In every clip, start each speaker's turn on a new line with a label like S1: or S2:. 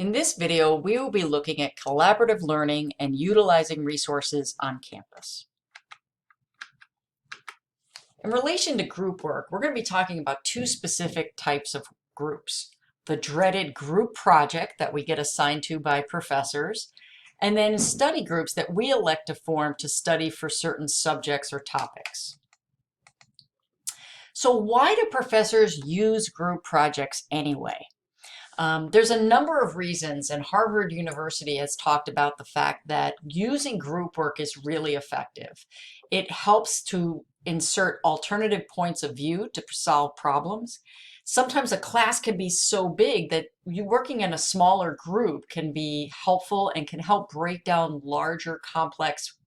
S1: In this video, we will be looking at collaborative learning and utilizing resources on campus. In relation to group work, we're going to be talking about two specific types of groups. The dreaded group project that we get assigned to by professors, and then study groups that we elect to form to study for certain subjects or topics. So why do professors use group projects anyway? There's a number of reasons, and Harvard University has talked about the fact that using group work is really effective. It helps to insert alternative points of view to solve problems. Sometimes a class can be so big that you working in a smaller group can be helpful and can help break down larger, complex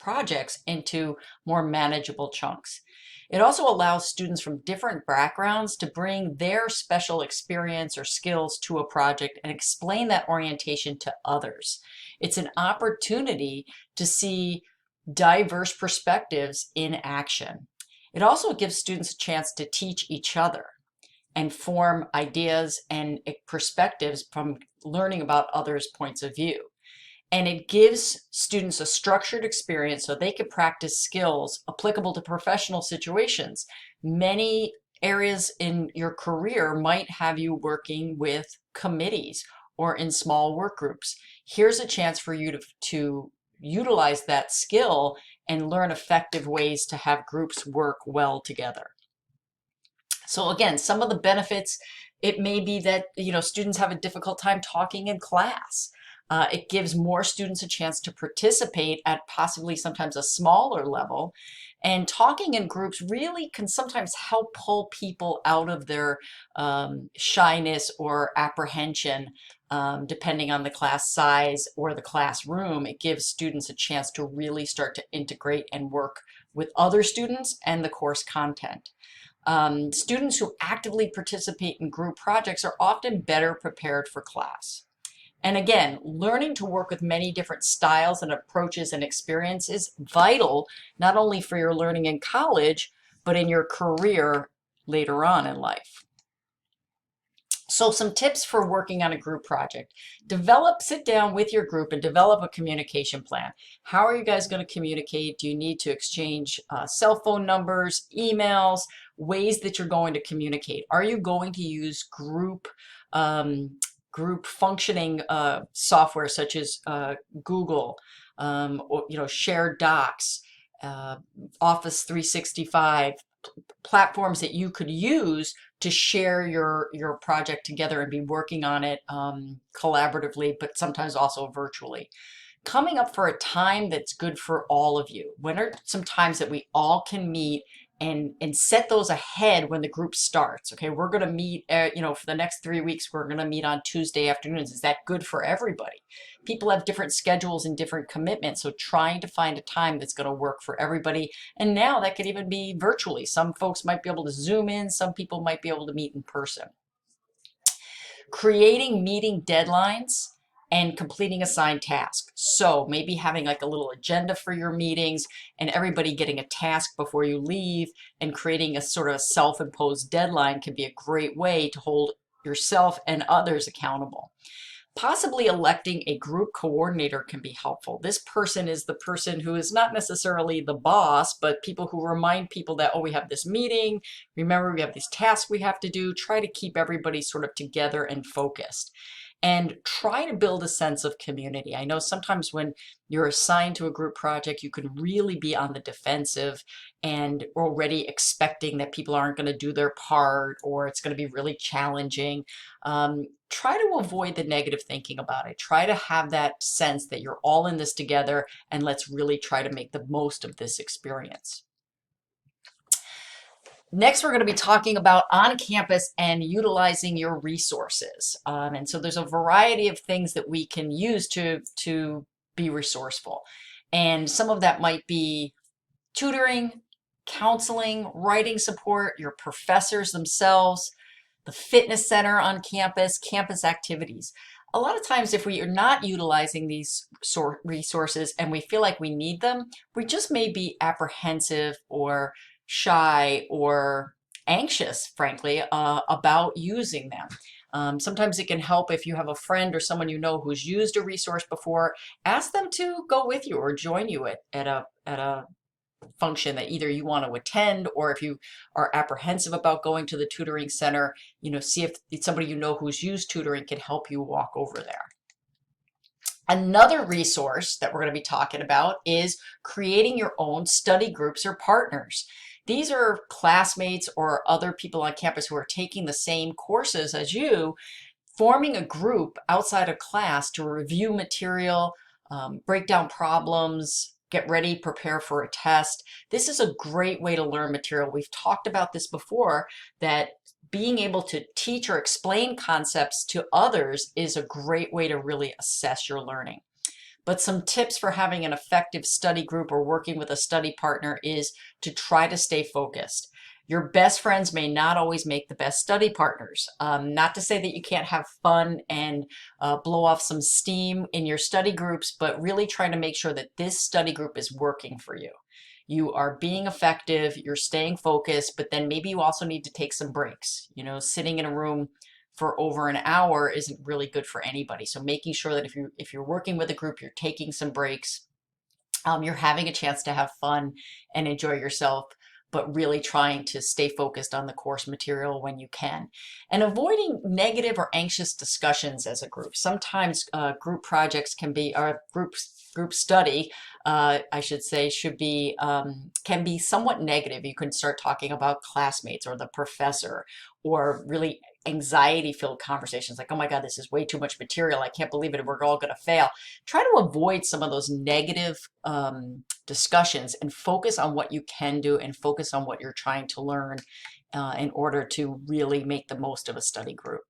S1: projects into more manageable chunks. It also allows students from different backgrounds to bring their special experience or skills to a project and explain that orientation to others. It's an opportunity to see diverse perspectives in action. It also gives students a chance to teach each other and form ideas and perspectives from learning about others' points of view. And it gives students a structured experience so they can practice skills applicable to professional situations. Many areas in your career might have you working with committees or in small work groups. Here's a chance for you to utilize that skill and learn effective ways to have groups work well together. So again, some of the benefits, it may be that students have a difficult time talking in class. It gives more students a chance to participate at possibly sometimes a smaller level. And talking in groups really can sometimes help pull people out of their shyness or apprehension, depending on the class size or the classroom. It gives students a chance to really start to integrate and work with other students and the course content. Students who actively participate in group projects are often better prepared for class. And again, learning to work with many different styles and approaches and experience is vital, not only for your learning in college, but in your career later on in life. So some tips for working on a group project. Sit down with your group and develop a communication plan. How are you guys going to communicate? Do you need to exchange cell phone numbers, emails, ways that you're going to communicate? Are you going to use group functioning software such as Google, or shared docs, Office 365, platforms that you could use to share your project together and be working on it collaboratively, but sometimes also virtually. Coming up for a time that's good for all of you. When are some times that we all can meet and set those ahead when the group starts? Okay, we're going to meet, for the next 3 weeks, we're going to meet on Tuesday afternoons. Is that good for everybody? People have different schedules and different commitments, so trying to find a time that's going to work for everybody. And now that could even be virtually. Some folks might be able to Zoom in, some people might be able to meet in person. Creating meeting deadlines and completing assigned tasks. So maybe having like a little agenda for your meetings and everybody getting a task before you leave and creating a sort of self-imposed deadline can be a great way to hold yourself and others accountable. Possibly electing a group coordinator can be helpful. This person is the person who is not necessarily the boss, but people who remind people that, oh, we have this meeting. Remember, we have these tasks we have to do. Try to keep everybody sort of together and focused. And try to build a sense of community. I know sometimes when you're assigned to a group project, you can really be on the defensive and already expecting that people aren't going to do their part or it's going to be really challenging. Try to avoid the negative thinking about it. Try to have that sense that you're all in this together and let's really try to make the most of this experience. Next, we're going to be talking about on campus and utilizing your resources. And so there's a variety of things that we can use to be resourceful. And some of that might be tutoring, counseling, writing support, your professors themselves, the fitness center on campus, campus activities. A lot of times if we are not utilizing these resources and we feel like we need them, we just may be apprehensive or shy or anxious, frankly, about using them. Sometimes it can help if you have a friend or someone you know who's used a resource before. Ask them to go with you or join you at a function that either you want to attend, or if you are apprehensive about going to the tutoring center, see if somebody you know who's used tutoring can help you walk over there. Another resource that we're going to be talking about is creating your own study groups or partners. These are classmates or other people on campus who are taking the same courses as you, forming a group outside of class to review material, break down problems, get ready, prepare for a test. This is a great way to learn material. We've talked about this before, that being able to teach or explain concepts to others is a great way to really assess your learning. But some tips for having an effective study group or working with a study partner is to try to stay focused. Your best friends may not always make the best study partners. Not to say that you can't have fun and blow off some steam in your study groups, but really trying to make sure that this study group is working for you. You are being effective, you're staying focused, but then maybe you also need to take some breaks. Sitting in a room for over an hour isn't really good for anybody. So making sure that if you're working with a group, you're taking some breaks, you're having a chance to have fun and enjoy yourself, but really trying to stay focused on the course material when you can. And avoiding negative or anxious discussions as a group. Sometimes group projects can be, or group study, I should say, can be somewhat negative. You can start talking about classmates or the professor, or really anxiety-filled conversations like, oh my God, this is way too much material. I can't believe it. We're all going to fail. Try to avoid some of those negative discussions and focus on what you can do and focus on what you're trying to learn in order to really make the most of a study group.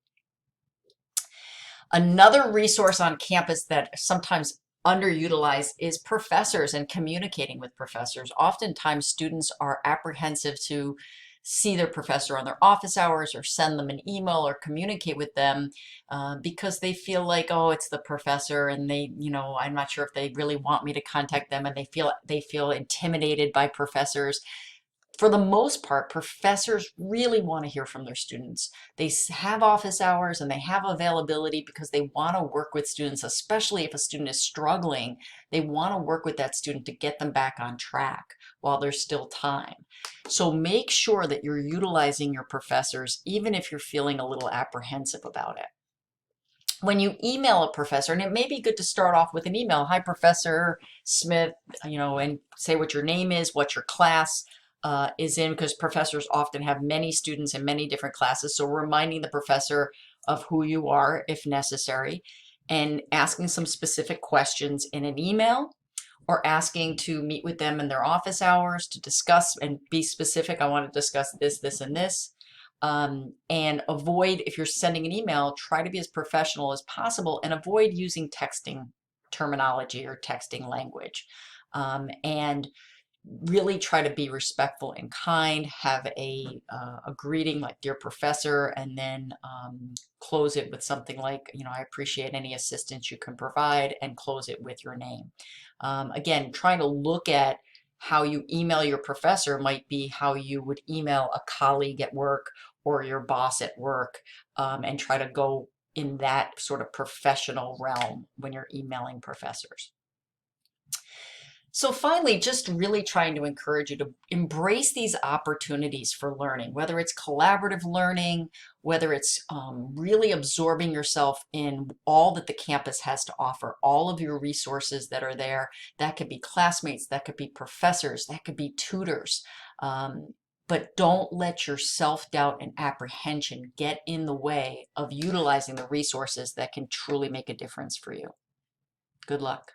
S1: Another resource on campus that sometimes underutilized is professors and communicating with professors. Oftentimes students are apprehensive to see their professor on their office hours or send them an email or communicate with them because they feel like, oh, it's the professor, and I'm not sure if they really want me to contact them, and they feel intimidated by professors. For the most part, professors really want to hear from their students. They have office hours and they have availability because they want to work with students, especially if a student is struggling. They want to work with that student to get them back on track while there's still time. So make sure that you're utilizing your professors, even if you're feeling a little apprehensive about it. When you email a professor, and it may be good to start off with an email, hi, Professor Smith, and say what your name is, what your class is in, because professors often have many students in many different classes. So reminding the professor of who you are if necessary, and asking some specific questions in an email, or asking to meet with them in their office hours to discuss and be specific. I want to discuss this, this, and this. And avoid, if you're sending an email, try to be as professional as possible and avoid using texting terminology or texting language. And really try to be respectful and kind, have a greeting like dear professor, and then close it with something like, I appreciate any assistance you can provide, and close it with your name. Again, trying to look at how you email your professor might be how you would email a colleague at work or your boss at work, and try to go in that sort of professional realm when you're emailing professors. So finally, just really trying to encourage you to embrace these opportunities for learning, whether it's collaborative learning, whether it's really absorbing yourself in all that the campus has to offer, all of your resources that are there. That could be classmates, that could be professors, that could be tutors. But don't let your self-doubt and apprehension get in the way of utilizing the resources that can truly make a difference for you. Good luck.